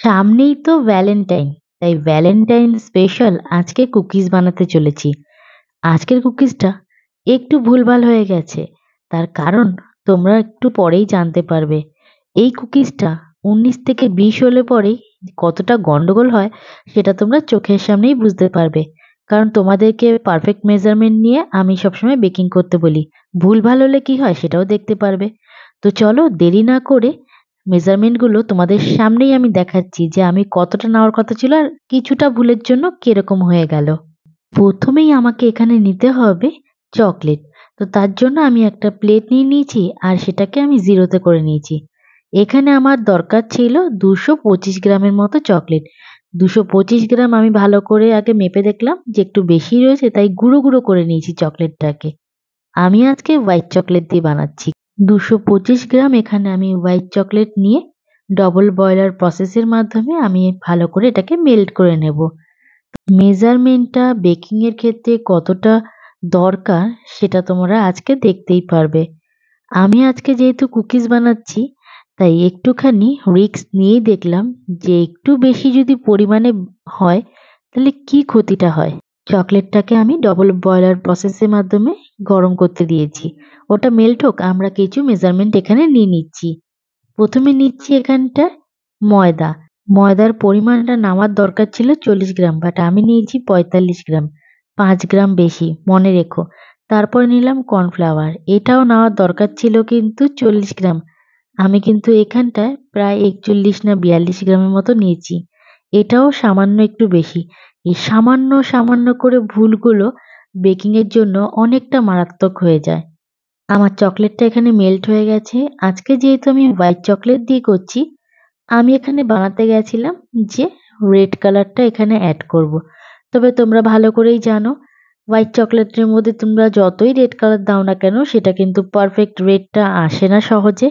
সামনেই তো ভ্যালেন্টাইন, তাই ভ্যালেন্টাইন স্পেশাল আজকে কুকিজ বানাতে চলেছি। আজকের কুকিজটা একটু ভুলভাল হয়ে গেছে, তার কারণ তোমরা একটু পরেই জানতে পারবে। এই কুকিজটা 19 থেকে 20 হলে পরেই কতটা গন্ডগোল হয় সেটা তোমরা চোখের সামনেই বুঝতে পারবে। কারণ তোমাদেরকে পারফেক্ট মেজারমেন্ট নিয়ে আমি সবসময় বেকিং করতে বলি। ভুলভাল হলে কি হয় সেটাও দেখতে পারবে। তো চলো দেরি না করে মেজারমেন্টগুলো তোমাদের সামনেই আমি দেখাচ্ছি যে আমি কতটা নেওয়ার কথা ছিল আর কিছুটা ভুলের জন্য কিরকম হয়ে গেল। প্রথমেই আমাকে এখানে নিতে হবে চকলেট। তো তার জন্য আমি একটা প্লেট নিয়ে নিয়েছি আর সেটাকে আমি জিরোতে করে নিয়েছি। এখানে আমার দরকার ছিল 225 গ্রামের মতো চকলেট। 225 গ্রাম আমি ভালো করে আগে মেপে দেখলাম যে একটু বেশি রয়েছে, তাই গুঁড়ো গুঁড়ো করে নিয়েছি চকলেটটাকে। আমি আজকে হোয়াইট চকলেট দিয়ে বানাচ্ছি। 225 গ্রাম এখানে আমি হোয়াইট চকলেট নিয়ে ডবল বয়লার প্রসেসের মাধ্যমে আমি ভালো করে এটাকে মেল্ট করে নেব। মেজারমেন্টটা বেকিং এর ক্ষেত্রে কতটা দরকার সেটা তোমরা আজকে দেখতেই পারবে। আমি আজকে যেহেতু কুকিজ বানাচ্ছি তাই একটুখানি রিস্ক নিয়েই দেখলাম যে একটু বেশি যদি পরিমাণে হয় তাহলে কি ক্ষতিটা হয়। চকলেটটাকে আমি ডবল বয়লার প্রসেসের মাধ্যমে গরম করতে দিয়েছি। ওটা মেল্ট হোক, আমরা কিছু মেজারমেন্ট এখানে নিয়ে নিচ্ছি। প্রথমে নিচ্ছি এখানটা ময়দা। ময়দার পরিমাণটা নামার দরকার ছিল 40 গ্রাম, বাট আমি নিয়েছি 45 গ্রাম, 5 গ্রাম বেশি মনে রেখো। তারপর নিলাম কর্নফ্লাওয়ার, এটাও নেওয়ার দরকার ছিল কিন্তু 40 গ্রাম। আমি কিন্তু এখানটায় প্রায় 41 না 42 গ্রামের মতো নিয়েছি। এটাও সামান্য একটু বেশি। এই সামান্য সামান্য করে ভুলগুলো বেকিং এর জন্য অনেকটা মারাত্মক হয়ে যায়। আমার চকলেটটা এখানে মেল্ট হয়ে গেছে। আজকে যেহেতু আমি হোয়াইট চকলেট দিয়ে করছি, আমি এখানে বানাতে গেছিলাম যে রেড কালারটা এখানে অ্যাড করব। তবে তোমরা ভালো করেই জানো হোয়াইট চকলেটের মধ্যে তোমরা যতই রেড কালার দাও না কেন সেটা কিন্তু পারফেক্ট রেডটা আসে না সহজে।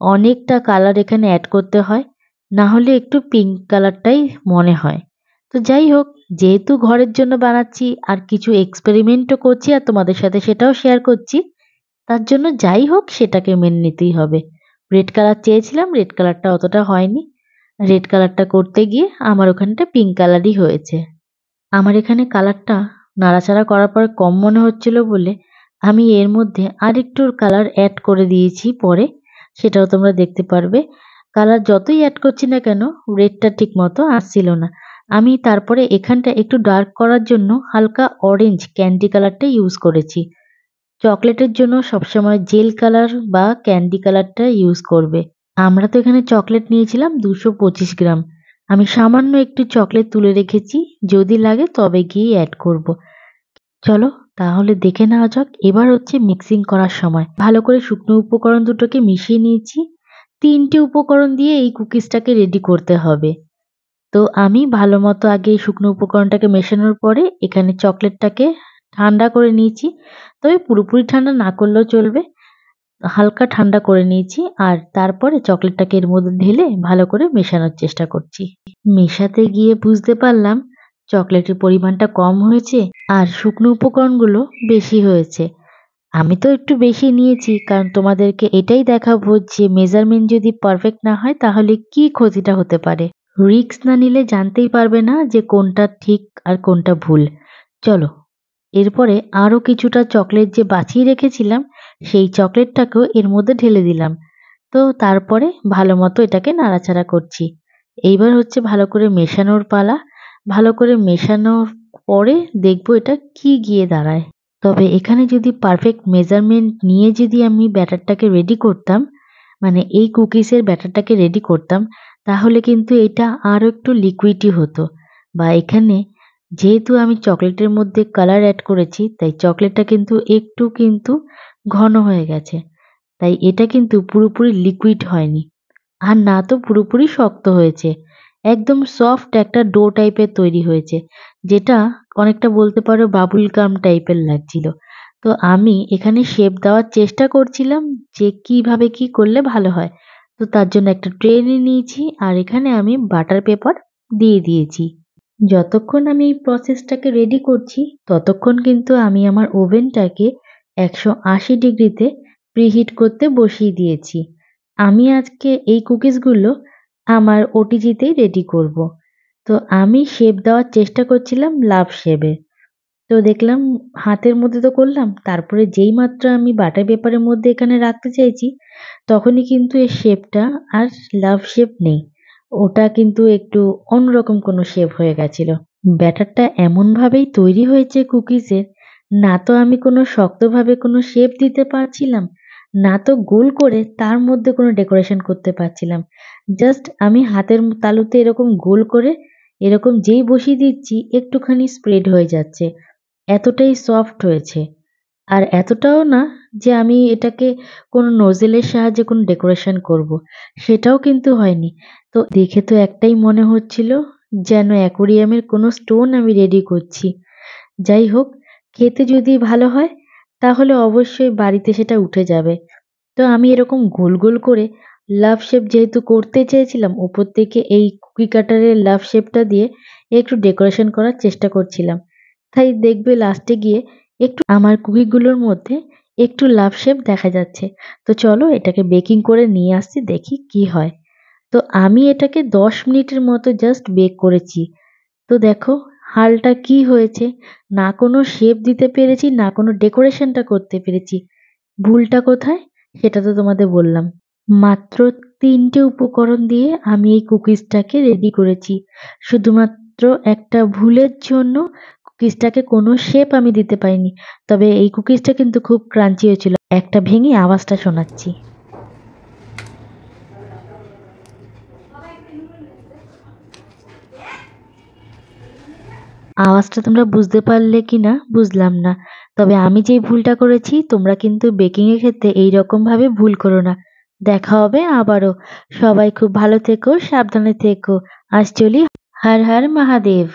অনেকটা কালার এখানে অ্যাড করতে হয়, না হলে একটু পিঙ্ক কালারটাই মনে হয়। তো যাই হোক, যেহেতু ঘরের জন্য বানাচ্ছি আর কিছু এক্সপেরিমেন্টও করছি আর তোমাদের সাথে সেটাও শেয়ার করছি, তার জন্য যাই হোক সেটাকে মেনে নিতেই হবে। রেড কালার চেয়েছিলাম, রেড কালারটা অতটা হয়নি। রেড কালারটা করতে গিয়ে আমার ওখানটা পিঙ্ক কালারই হয়েছে। আমার এখানে কালারটা নাড়াচাড়া করার পর কম মনে হচ্ছিল বলে আমি এর মধ্যে আরেকটু কালার অ্যাড করে দিয়েছি পরে, সেটাও তোমরা দেখতে পারবে। কালার যতই অ্যাড করছি না কেন রেডটা ঠিক মতো আসছিল না। আমি তারপরে এখানটা একটু ডার্ক করার জন্য হালকা অরেঞ্জ ক্যান্ডি কালারটা ইউজ করেছি। চকলেটের জন্য সবসময় জেল কালার বা ক্যান্ডি কালারটা ইউজ করবে। আমরা তো এখানে চকলেট নিয়েছিলাম 225 গ্রাম। আমি সামান্য একটু চকলেট তুলে রেখেছি, যদি লাগে তবে গিয়ে অ্যাড করব। চলো তাহলে দেখে নেওয়া যাক। এবার হচ্ছে মিক্সিং করার সময়। ভালো করে শুকনো উপকরণ দুটোকে মিশিয়ে নিয়েছি। 3টে উপকরণ দিয়ে এই কুকিজটাকে রেডি করতে হবে। তো আমি ভালো মতো আগে এই শুকনো উপকরণটাকে মেশানোর পরে এখানে চকলেটটাকে ঠান্ডা করে নিয়েছি। তবে পুরোপুরি ঠান্ডা না করলেও চলবে। হালকা ঠান্ডা করে নিয়েছি আর তারপরে চকলেটটাকে এর মধ্যে ঢেলে ভালো করে মেশানোর চেষ্টা করছি। মেশাতে গিয়ে বুঝতে পারলাম চকলেটের পরিমাণটা কম হয়েছে আর শুকনো উপকরণগুলো বেশি হয়েছে। আমি তো একটু বেশি নিয়েছি কারণ তোমাদেরকে এটাই দেখাবো যে মেজারমেন্ট যদি পারফেক্ট না হয় তাহলে কি ক্ষতিটা হতে পারে। রিস্ক না নিলে জানতেই পারবে না যে কোনটা ঠিক আর কোনটা ভুল। চলো এরপরে আরো কিছুটা চকলেট যে বাঁচিয়ে রেখেছিলাম সেই চকলেটটাকেও এর মধ্যে ঢেলে দিলাম। তো তারপরে ভালো মতো এটাকে নাড়াচাড়া করছি। এইবার হচ্ছে ভালো করে মেশানোর পালা। ভালো করে মেশানোর পরে দেখবো এটা কি গিয়ে দাঁড়ায়। তবে এখানে যদি পারফেক্ট মেজারমেন্ট নিয়ে যদি আমি ব্যাটারটাকে রেডি করতাম, মানে এই কুকিজের ব্যাটারটাকে রেডি করতাম, তাহলে কিন্তু এটা আরো একটু লিকুইডই হতো। বা এখানে যেহেতু আমি চকলেটের মধ্যে কালার অ্যাড করেছি তাই চকলেটটা কিন্তু একটু কিন্তু ঘন হয়ে গেছে। তাই এটা কিন্তু পুরোপুরি লিকুইড হয়নি। আর না তো পুরোপুরি শক্ত হয়েছে। একদম সফট একটা ডো টাইপের তৈরি হয়েছে। যেটা অনেকটা বলতে পারো বাবুল গাম টাইপের লাগছিল। তো আমি এখানে শেপ দেওয়ার চেষ্টা করছিলাম যে কিভাবে কি করলে ভালো হয়। তো তার জন্য একটা ট্রে নিয়ে নিয়েছি আর এখানে আমি বাটার পেপার দিয়ে দিয়েছি। যতক্ষণ আমি এই প্রসেসটাকে রেডি করছি ততক্ষণ কিন্তু আমি আমার ওভেনটাকে 180 ডিগ্রিতে প্রিহিট করতে বসিয়ে দিয়েছি। আমি আজকে এই কুকিজগুলো আমার ওটিজিতেই রেডি করব। তো আমি শেপ দেওয়ার চেষ্টা করছিলাম লাভ শেপের। তো দেখলাম হাতের মধ্যে তো করলাম, তারপরে যেই মাত্র আমি বাটার পেপারের মধ্যে এখানে রাখতে চাইছি, তখনই কিন্তু এর শেপটা আর লাভ শেপ নেই। ওটা কিন্তু একটু অন্যরকম কোনো শেপ হয়ে গেছিল। ব্যাটারটা এমনভাবেই তৈরি হয়েছে কুকিজের, না তো আমি কোনো শক্তভাবে কোনো শেপ দিতে পারছিলাম, না তো গোল করে তার মধ্যে কোনো ডেকোরেশন করতে পারছিলাম। জাস্ট আমি হাতের তালুতে এরকম গোল করে এরকম যেই বসিয়ে দিচ্ছি একটুখানি স্প্রেড হয়ে যাচ্ছে। এতটাই সফট হয়েছে। আর এতটাও না যে আমি এটাকে কোনো নোজেলের সাহায্যে কোনো ডেকোরেশন করব, সেটাও কিন্তু হয়নি। তো দেখে তো একটাই মনে হচ্ছিল যেন অ্যাকোরিয়ামের কোনো স্টোন আমি রেডি করছি। যাই হোক, খেতে যদি ভালো হয় তাহলে অবশ্যই বাড়িতে সেটা উঠে যাবে। তো আমি এরকম গোল গোল করে লাভ শেপ যেহেতু করতে চেয়েছিলাম, উপর থেকে এই কুকি কাটারের লাভ শেপটা দিয়ে একটু ডেকোরেশন করার চেষ্টা করছিলাম। তাই দেখবে লাস্টে গিয়ে একটু আমার কুকিগুলোর মধ্যে একটু লাভ শেপ দেখা যাচ্ছে। তো চলো এটাকে বেকিং করে নিয়ে আসছি, দেখি কি হয়। তো আমি এটাকে 10 মিনিটের মতো জাস্ট বেক করেছি। তো দেখো হালটা কি হয়েছে, না কোনো শেপ দিতে পেরেছি, না কোনো ডেকোরেশনটা করতে পেরেছি। ভুলটা কোথায় সেটা তো তোমাদের বললাম। মাত্র ৩ টে উপকরণ দিয়ে আমি এই কুকিজটাকে রেডি করেছি। শুধুমাত্র একটা ভুলের জন্য কুকিজটাকে কোনো শেপ আমি দিতে পারিনি। তবে এই কুকিজটা কিন্তু খুব ক্রাঞ্চি হয়েছিল। একটা ভেঙে আওয়াজটা শোনাচ্ছি। আওয়াজটা তোমরা বুঝতে পারলে কিনা বুঝলাম না। তবে আমি যেই ভুলটা করেছি তোমরা কিন্তু বেকিং এর ক্ষেত্রে এইরকম ভাবে ভুল করো না। দেখা হবে আবারও। সবাই খুব ভালো থেকো, সাবধানে থেকো। আজ চলি। হর হর মহাদেব।